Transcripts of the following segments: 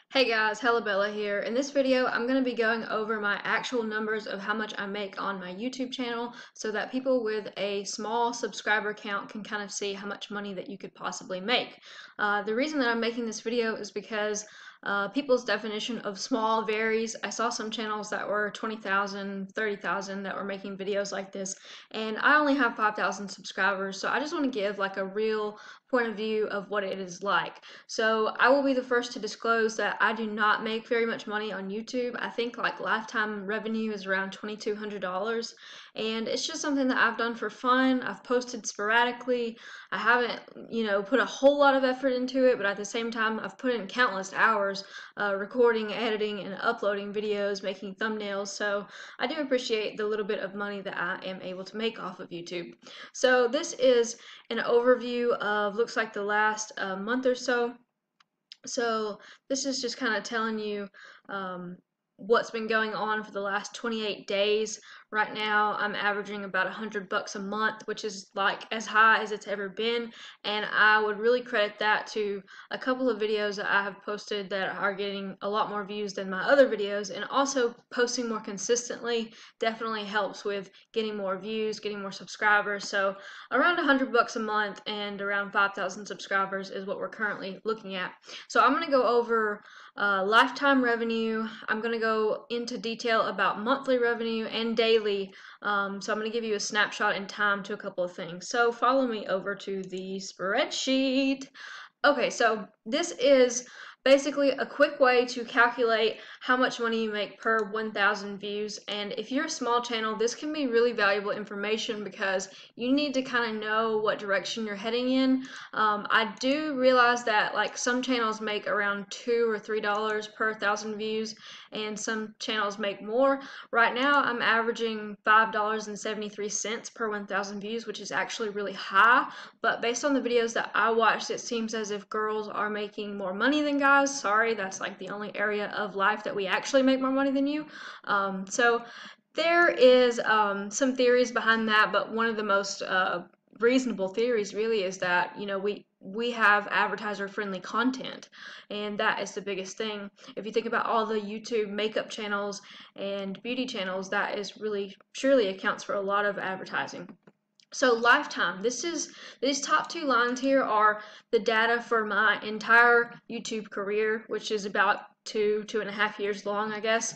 Hey guys, Bella here. In this video, I'm going to be going over my actual numbers of how much I make on my YouTube channel so that people with a small subscriber count can kind of see how much money that you could possibly make. The reason that I'm making this video is because people's definition of small varies. I saw some channels that were 20,000, 30,000 that were making videos like this, and I only have 5,000 subscribers, so I just want to give like a real point of view of what it is like. So I will be the first to disclose that I do not make very much money on YouTube. I think like lifetime revenue is around $2,200, and it's just something that I've done for fun. I've posted sporadically. I haven't, put a whole lot of effort into it, but at the same time, I've put in countless hours recording, editing, and uploading videos, making thumbnails. So I do appreciate the little bit of money that I am able to make off of YouTube. So this is an overview of looks like the last month or so. So this is just kind of telling you what's been going on for the last 28 days. Right now I'm averaging about $100 a month, which is like as high as it's ever been, and I would really credit that to a couple of videos that I have posted that are getting a lot more views than my other videos, and also posting more consistently definitely helps with getting more views, getting more subscribers. So around $100 a month and around 5,000 subscribers is what we're currently looking at. So I'm going to go over lifetime revenue. I'm going to go into detail about monthly revenue and daily. So I'm going to give you a snapshot in time to a couple of things. So follow me over to the spreadsheet. Okay, so this is basically a quick way to calculate how much money you make per 1,000 views. And if you're a small channel, this can be really valuable information because you need to kind of know what direction you're heading in. I do realize that like some channels make around $2 or $3 per 1,000 views, and some channels make more. Right now, I'm averaging $5.73 per 1,000 views, which is actually really high. But based on the videos that I watched, it seems as if girls are making more money than guys. Sorry, that's like the only area of life that we actually make more money than you. So there is some theories behind that, but one of the most reasonable theories really is that we have advertiser friendly content, and that is the biggest thing. If you think about all the YouTube makeup channels and beauty channels, that is really surely accounts for a lot of advertising. So lifetime, these top two lines here are the data for my entire YouTube career, which is about 2.5 years long, I guess.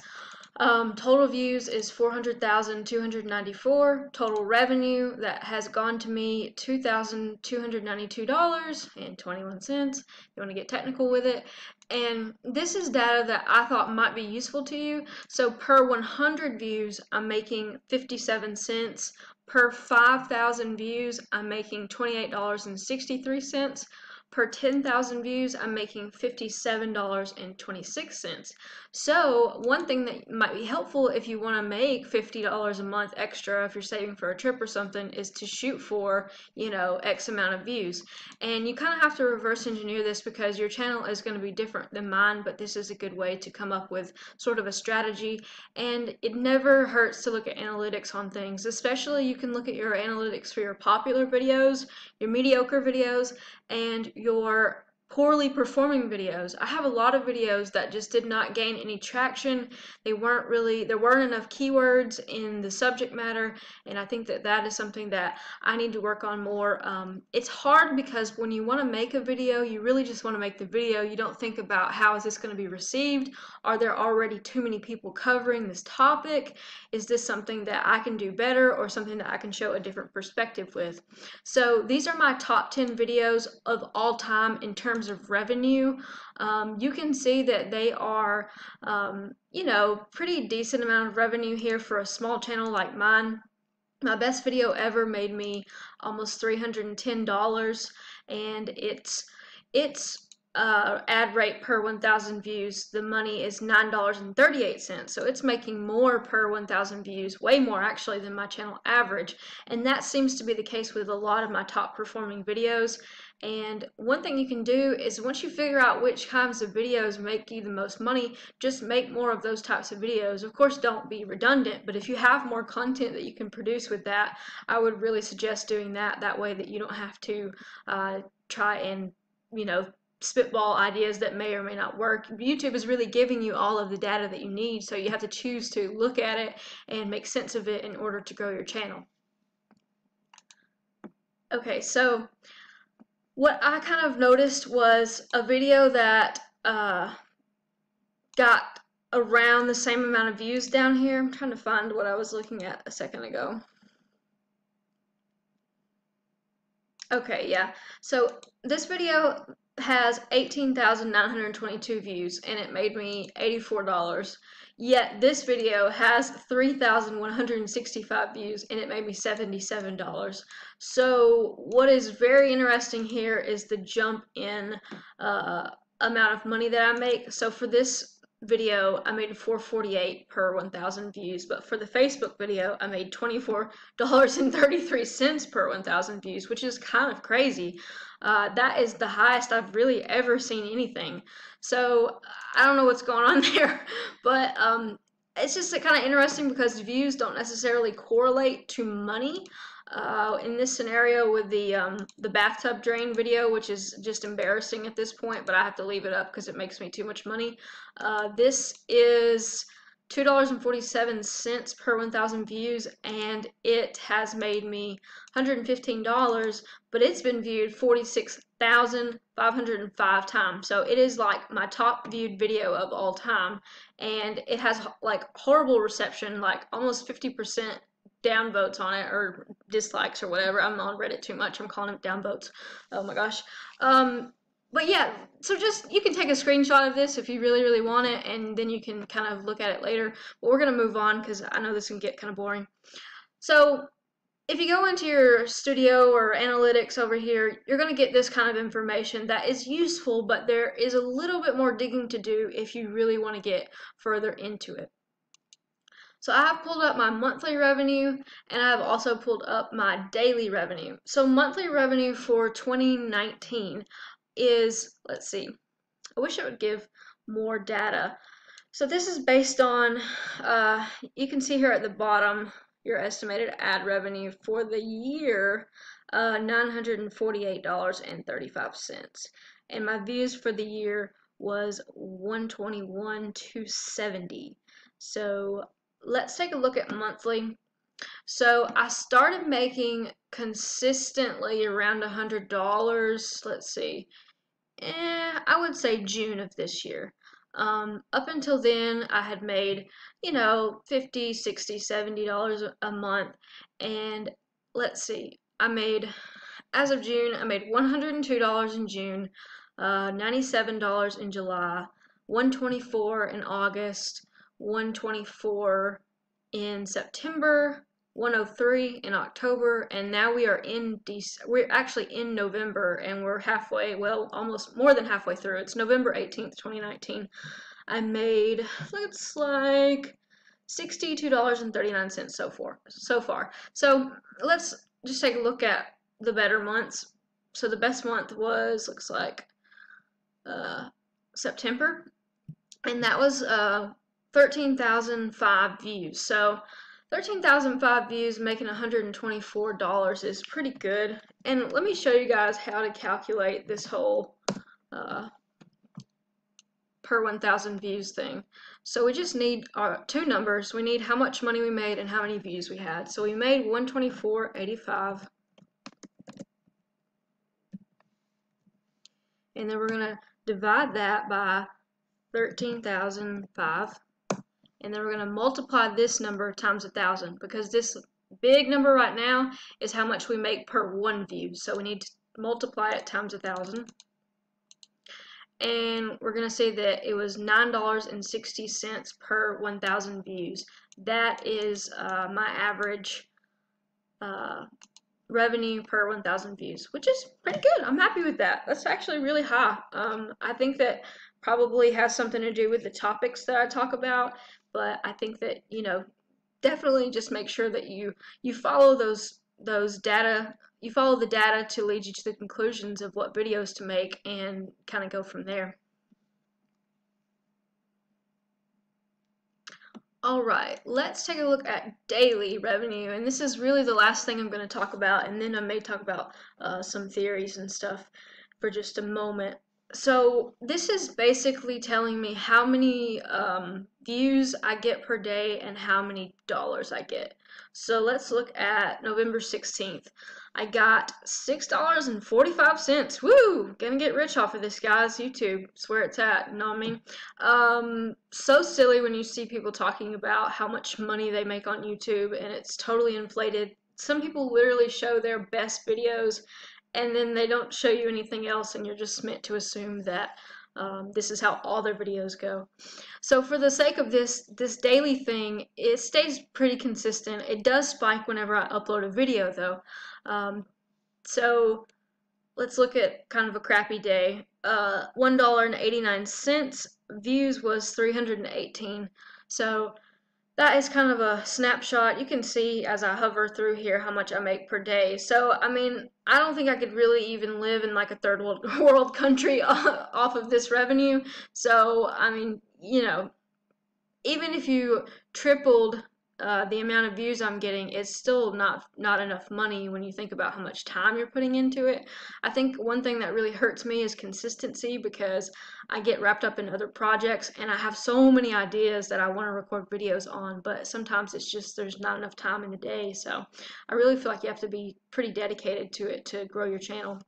Total views is 400,294. Total revenue that has gone to me $2,292.21. If you want to get technical with it. And this is data that I thought might be useful to you. So per 100 views, I'm making 57 cents. Per 5,000 views, I'm making $28.63. Per 10,000 views, I'm making $57.26. So one thing that might be helpful if you want to make $50 a month extra, if you're saving for a trip or something, is to shoot for, X amount of views. And you kind of have to reverse engineer this because your channel is going to be different than mine, but this is a good way to come up with sort of a strategy. And it never hurts to look at analytics on things, especially you can look at your analytics for your popular videos, your mediocre videos, and your poorly performing videos. I have a lot of videos that just did not gain any traction. There weren't enough keywords in the subject matter, and I think that that is something that I need to work on more. It's hard because when you want to make a video, you really just want to make the video. You don't think about how is this going to be received? Are there already too many people covering this topic? Is this something that I can do better, or something that I can show a different perspective with? So these are my top 10 videos of all time in terms of revenue. You can see that they are, pretty decent amount of revenue here for a small channel like mine. My best video ever made me almost $310, and its ad rate per 1,000 views, the money is $9.38. So it's making more per 1,000 views, way more actually than my channel average. And that seems to be the case with a lot of my top performing videos. And one thing you can do is once you figure out which kinds of videos make you the most money, just make more of those types of videos. Of course, don't be redundant, but if you have more content that you can produce with that, I would really suggest doing that. That way that you don't have to try and, spitball ideas that may or may not work. YouTube is really giving you all of the data that you need, so you have to choose to look at it and make sense of it in order to grow your channel. Okay, so what I kind of noticed was a video that got around the same amount of views down here. I'm trying to find what I was looking at a second ago. Okay, yeah. So this video has 18,922 views and it made me $84. Yet this video has 3,165 views and it made me $77. So what is very interesting here is the jump in amount of money that I make. So for this video, I made $4.48 per 1,000 views, but for the Facebook video, I made $24.33 per 1,000 views, which is kind of crazy. That is the highest I've really ever seen anything. So I don't know what's going on there, but it's just kind of interesting because views don't necessarily correlate to money. In this scenario with the bathtub drain video, which is just embarrassing at this point, but I have to leave it up because it makes me too much money. This is $2.47 per 1,000 views, and it has made me $115, but it's been viewed 46,505 times. So it is like my top viewed video of all time, and it has like horrible reception, like almost 50% downvotes on it, or dislikes, or whatever. I'm on Reddit too much. I'm calling them downvotes. Oh my gosh. But yeah, so just, you can take a screenshot of this if you really, really want it, and then you can kind of look at it later. But we're going to move on because I know this can get kind of boring. So if you go into your studio or analytics over here, you're going to get this kind of information that is useful, but there is a little bit more digging to do if you really want to get further into it. So I have pulled up my monthly revenue, and I have also pulled up my daily revenue. So monthly revenue for 2019 is, let's see, I wish it would give more data. So this is based on, you can see here at the bottom, your estimated ad revenue for the year, $948.35. And my views for the year was 121,270. So let's take a look at monthly. So I started making consistently around $100. Let's see, I would say June of this year. Up until then, I had made, you know, $50, $60, $70 a month. And let's see, I made, as of June, I made $102 in June, $97 in July, $124 in August, $124 in September, $103 in October, and now we are in we're actually in November, and we're halfway, well, almost more than halfway through. It's November 18th, 2019. I made, looks like $62.39 so far. So let's just take a look at the better months. So the best month was, looks like September, and that was 13,005 views. So 13,005 views making $124 is pretty good. And let me show you guys how to calculate this whole per 1,000 views thing. So we just need two numbers. We need how much money we made and how many views we had. So we made $124.85. And then we're going to divide that by 13,005. And then we're going to multiply this number times 1,000, because this big number right now is how much we make per one view. So we need to multiply it times 1,000. And we're going to say that it was $9.60 per 1,000 views. That is my average revenue per 1,000 views, which is pretty good. I'm happy with that. That's actually really high. I think that probably has something to do with the topics that I talk about, but I think that, you know, definitely just make sure that you follow those data, you follow the data to lead you to the conclusions of what videos to make, and kind of go from there. Alright, let's take a look at daily revenue, and this is really the last thing I'm going to talk about, and then I may talk about some theories and stuff for just a moment. So this is basically telling me how many views I get per day and how many dollars I get. So let's look at November 16th. I got $6.45. Woo! Gonna get rich off of this, guys. YouTube. It's where it's at. You know what I mean? So silly when you see people talking about how much money they make on YouTube, and it's totally inflated. Some people literally show their best videos and then they don't show you anything else, and you're just meant to assume that this is how all their videos go. So for the sake of this daily thing, it stays pretty consistent. It does spike whenever I upload a video, though. So let's look at kind of a crappy day. $1.89. Views was 318. So that is kind of a snapshot. You can see as I hover through here how much I make per day. So, I mean, I don't think I could really even live in like a third world country off of this revenue. So, I mean, you know, even if you tripled the amount of views I'm getting, it's still not enough money when you think about how much time you're putting into it. I think one thing that really hurts me is consistency, because I get wrapped up in other projects and I have so many ideas that I want to record videos on, but sometimes it's just there's not enough time in the day. So I really feel like you have to be pretty dedicated to it to grow your channel.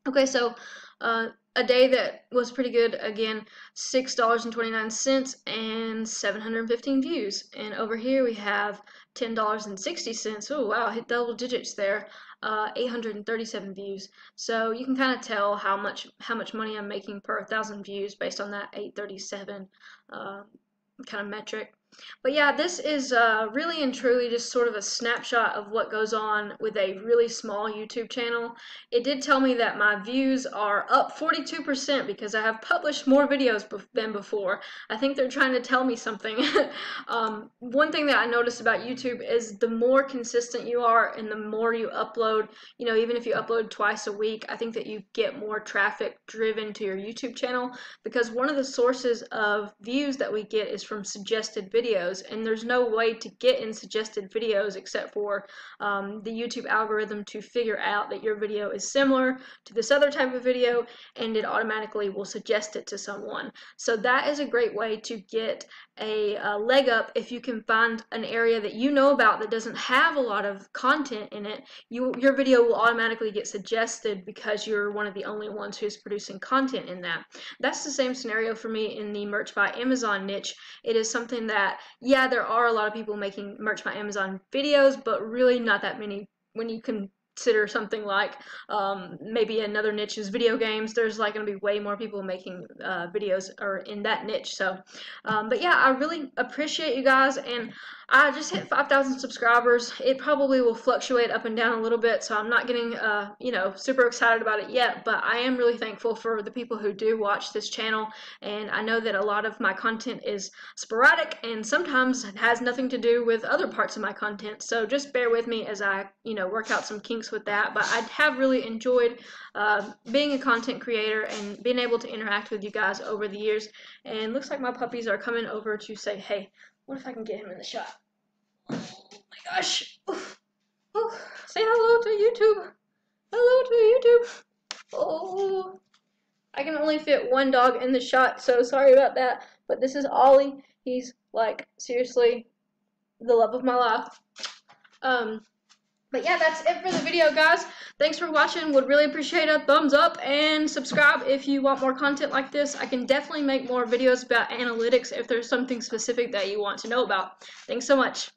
Okay, so a day that was pretty good, again, $6.29 and 715 views. And over here we have $10.60. Oh wow, hit double digits there. 837 views. So you can kind of tell how much money I'm making per 1,000 views based on that 837 kind of metric. But yeah, this is really and truly just sort of a snapshot of what goes on with a really small YouTube channel. It did tell me that my views are up 42% because I have published more videos than before. I think they're trying to tell me something. One thing that I noticed about YouTube is the more consistent you are and the more you upload, you know, even if you upload twice a week, I think that you get more traffic driven to your YouTube channel, because one of the sources of views that we get is from suggested videos, and there's no way to get in suggested videos except for the YouTube algorithm to figure out that your video is similar to this other type of video, and it automatically will suggest it to someone. So that is a great way to get a leg up if you can find an area that you know about that doesn't have a lot of content in it. Your video will automatically get suggested because you're one of the only ones who's producing content in that. That's the same scenario for me in the merch by Amazon niche. It is something that, yeah, there are a lot of people making merch by Amazon videos, but really not that many when you consider something like maybe another niche is video games. There's like going to be way more people making videos or in that niche. So but yeah, I really appreciate you guys, and I just hit 5,000 subscribers. It probably will fluctuate up and down a little bit, so I'm not getting you know, super excited about it yet, but I am really thankful for the people who do watch this channel, and I know that a lot of my content is sporadic and sometimes it has nothing to do with other parts of my content, so just bear with me as I, you know, work out some kinks with that. But I have really enjoyed being a content creator and being able to interact with you guys over the years. And looks like my puppies are coming over to say hey. What if I can get him in the shot? Oh my gosh. Oof. Oof. Say hello to YouTube. Hello to YouTube. Oh, I can only fit one dog in the shot, so sorry about that. But this is Ollie. He's like seriously the love of my life. But yeah, that's it for the video, guys. Thanks for watching. Would really appreciate a thumbs up and subscribe if you want more content like this. I can definitely make more videos about analytics if there's something specific that you want to know about. Thanks so much.